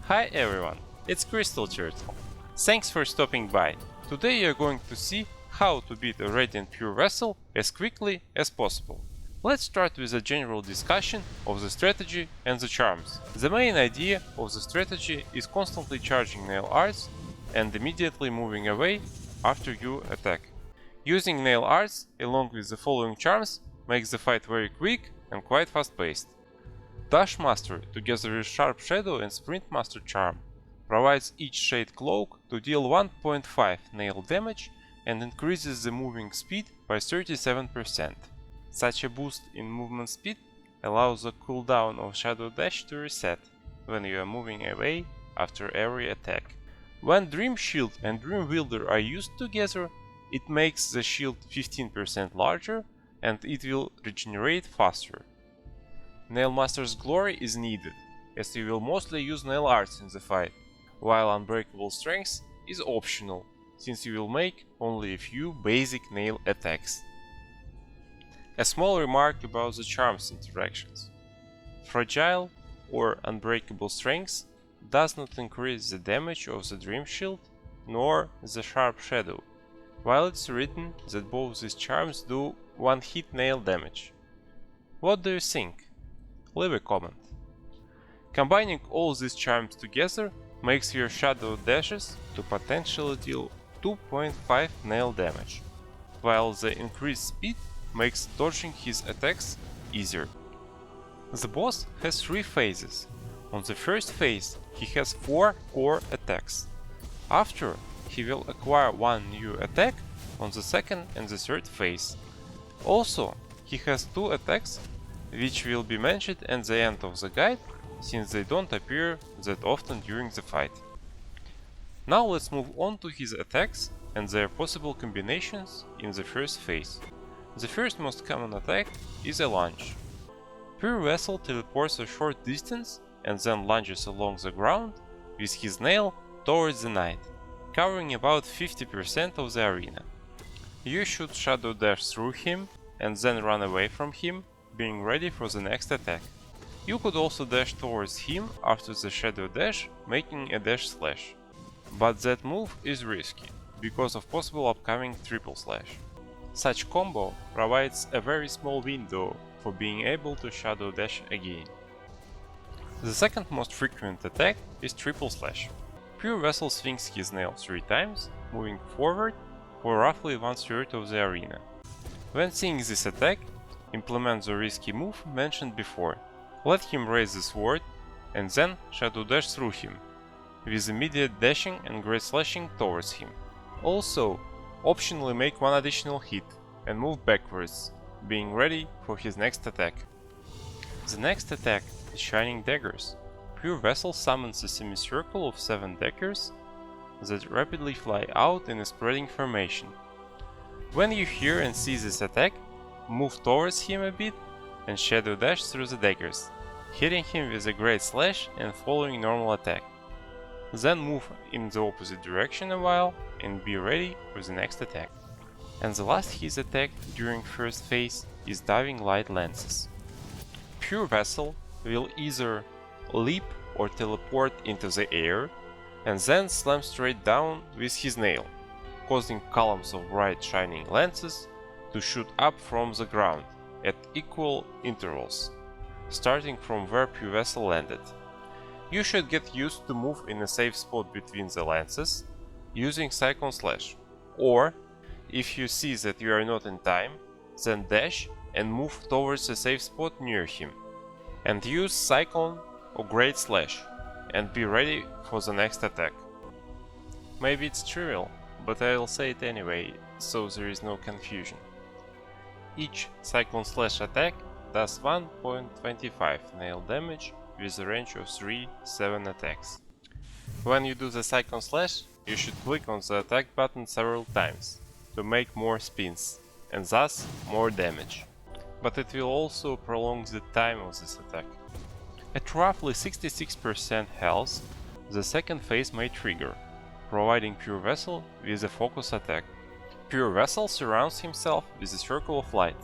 Hi everyone, it's Crystal Turtle. Thanks for stopping by. Today you're going to see how to beat a Radiant Pure Vessel as quickly as possible. Let's start with a general discussion of the strategy and the charms. The main idea of the strategy is constantly charging nail arts and immediately moving away after you attack. Using nail arts along with the following charms makes the fight very quick and quite fast-paced. Dash Master, together with Sharp Shadow and Sprint Master charm, provides each Shade Cloak to deal 1.5 nail damage and increases the moving speed by 37%. Such a boost in movement speed allows the cooldown of Shadow Dash to reset when you are moving away after every attack. When Dream Shield and Dream Wielder are used together, it makes the shield 15% larger and it will regenerate faster. Nail Master's Glory is needed, as you will mostly use nail arts in the fight, while Unbreakable Strength is optional, since you will make only a few basic nail attacks. A small remark about the charms interactions. Fragile or Unbreakable Strength does not increase the damage of the Dream Shield nor the Sharp Shadow, while it's written that both these charms do one-hit nail damage. What do you think? Leave a comment. Combining all these charms together makes your Shadow Dashes to potentially deal 2.5 nail damage, while the increased speed makes dodging his attacks easier. The boss has 3 phases. On the first phase he has 4 core attacks. After, he will acquire 1 new attack on the second and the third phase. Also, he has 2 attacks which will be mentioned at the end of the guide, since they don't appear that often during the fight. Now let's move on to his attacks and their possible combinations in the first phase. The first most common attack is a lunge. Pure Vessel teleports a short distance and then lunges along the ground with his nail towards the knight, covering about 50% of the arena. You should Shadow Dash through him and then run away from him, being ready for the next attack. You could also dash towards him after the Shadow Dash, making a dash slash. But that move is risky, because of possible upcoming triple slash. Such combo provides a very small window for being able to Shadow Dash again. The second most frequent attack is triple slash. Pure Vessel swings his nail 3 times, moving forward for roughly 1/3 of the arena. When seeing this attack, implement the risky move mentioned before. Let him raise the sword and then Shadow Dash through him, with immediate dashing and great slashing towards him. Also, optionally make 1 additional hit and move backwards, being ready for his next attack. The next attack is Shining Daggers. Pure Vessel summons a semicircle of 7 daggers that rapidly fly out in a spreading formation. When you hear and see this attack, move towards him a bit and Shadow Dash through the daggers, hitting him with a great slash and following normal attack. Then move in the opposite direction a while and be ready for the next attack. And the last his attack during first phase is Diving Light Lances. Pure Vessel will either leap or teleport into the air and then slam straight down with his nail, causing columns of bright shining lances to shoot up from the ground at equal intervals, starting from where Pure Vessel landed. You should get used to move in a safe spot between the lances, using Cyclone Slash, or, if you see that you are not in time, then dash and move towards a safe spot near him, and use Cyclone or Great Slash, and be ready for the next attack. Maybe it's trivial, but I'll say it anyway, so there is no confusion. Each Cyclone Slash attack does 1.25 nail damage with a range of 3-7 attacks. When you do the Cyclone Slash, you should click on the attack button several times to make more spins, and thus more damage. But it will also prolong the time of this attack. At roughly 66% health, the second phase may trigger, providing Pure Vessel with a focus attack. Pure Vessel surrounds himself with a circle of light.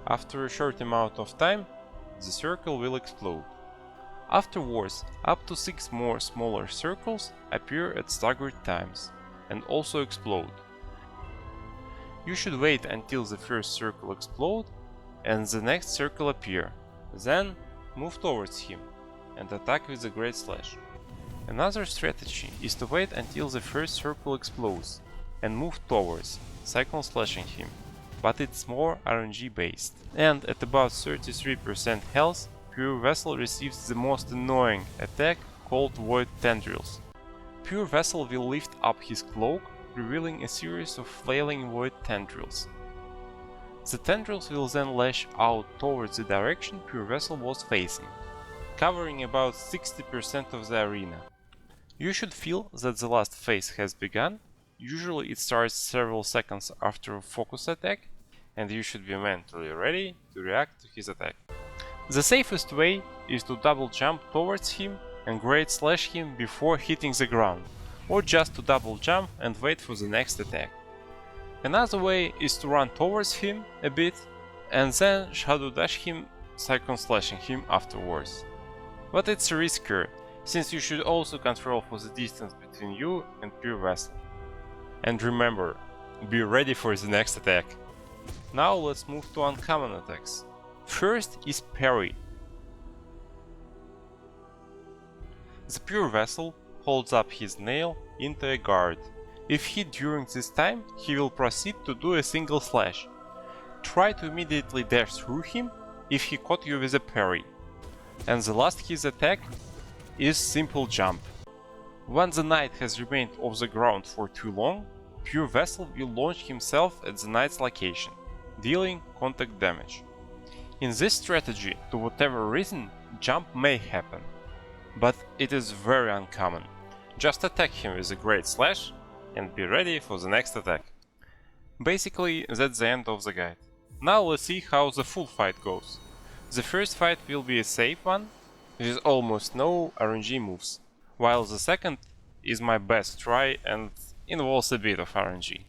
After a short amount of time, the circle will explode. Afterwards, up to 6 more smaller circles appear at staggered times and also explode. You should wait until the first circle explodes and the next circle appear, then move towards him and attack with the Great Slash. Another strategy is to wait until the first circle explodes and move towards, second slashing him, but it's more RNG based. And at about 33% health, Pure Vessel receives the most annoying attack called Void Tendrils. Pure Vessel will lift up his cloak, revealing a series of flailing void tendrils. The tendrils will then lash out towards the direction Pure Vessel was facing, covering about 60% of the arena. You should feel that the last phase has begun. Usually it starts several seconds after a focus attack, and you should be mentally ready to react to his attack. The safest way is to double jump towards him and Great Slash him before hitting the ground, or just to double jump and wait for the next attack. Another way is to run towards him a bit and then shadow dash him, second slashing him afterwards. But it's riskier, since you should also control for the distance between you and Pure Vessel. And remember, be ready for the next attack. Now let's move to uncommon attacks. First is Parry. The Pure Vessel holds up his nail into a guard. If hit during this time, he will proceed to do a single slash. Try to immediately dash through him if he caught you with a parry. And the last his attack is simple jump. When the knight has remained off the ground for too long, Pure Vessel will launch himself at the knight's location, dealing contact damage. In this strategy, to whatever reason, jump may happen, but it is very uncommon. Just attack him with a Great Slash and be ready for the next attack. Basically, that's the end of the guide. Now let's see how the full fight goes. The first fight will be a safe one, with almost no RNG moves, while the second is my best try and involves a bit of RNG.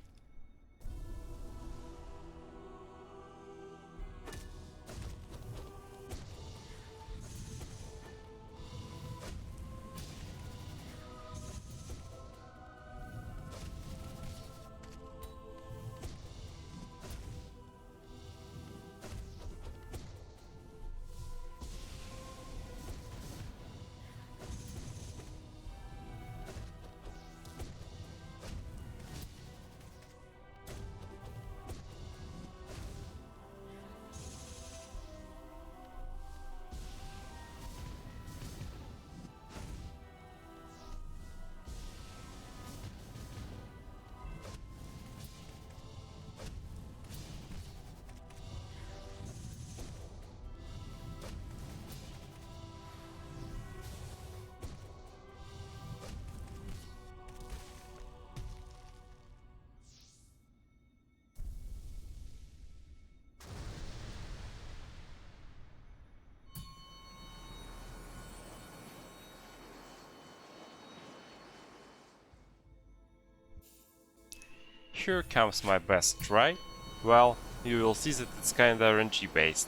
Here comes my best try. Well, you will see that it's kinda RNG based.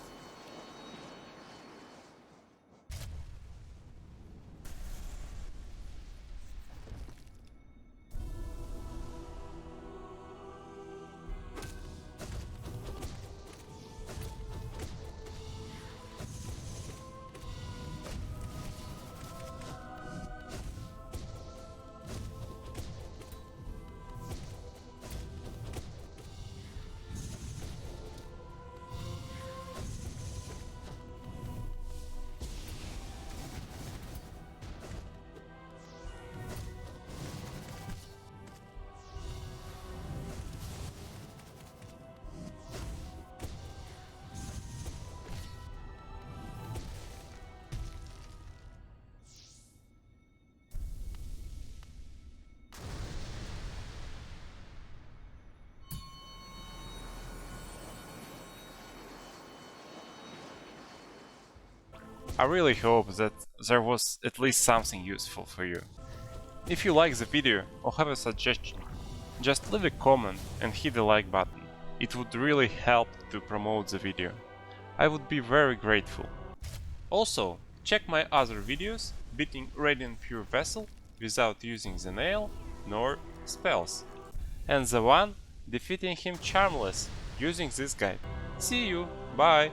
I really hope that there was at least something useful for you. If you like the video or have a suggestion, just leave a comment and hit the like button. It would really help to promote the video. I would be very grateful. Also, Check my other videos beating Radiant Pure Vessel without using the nail nor spells, and the one defeating him charmless using this guide. See you, bye!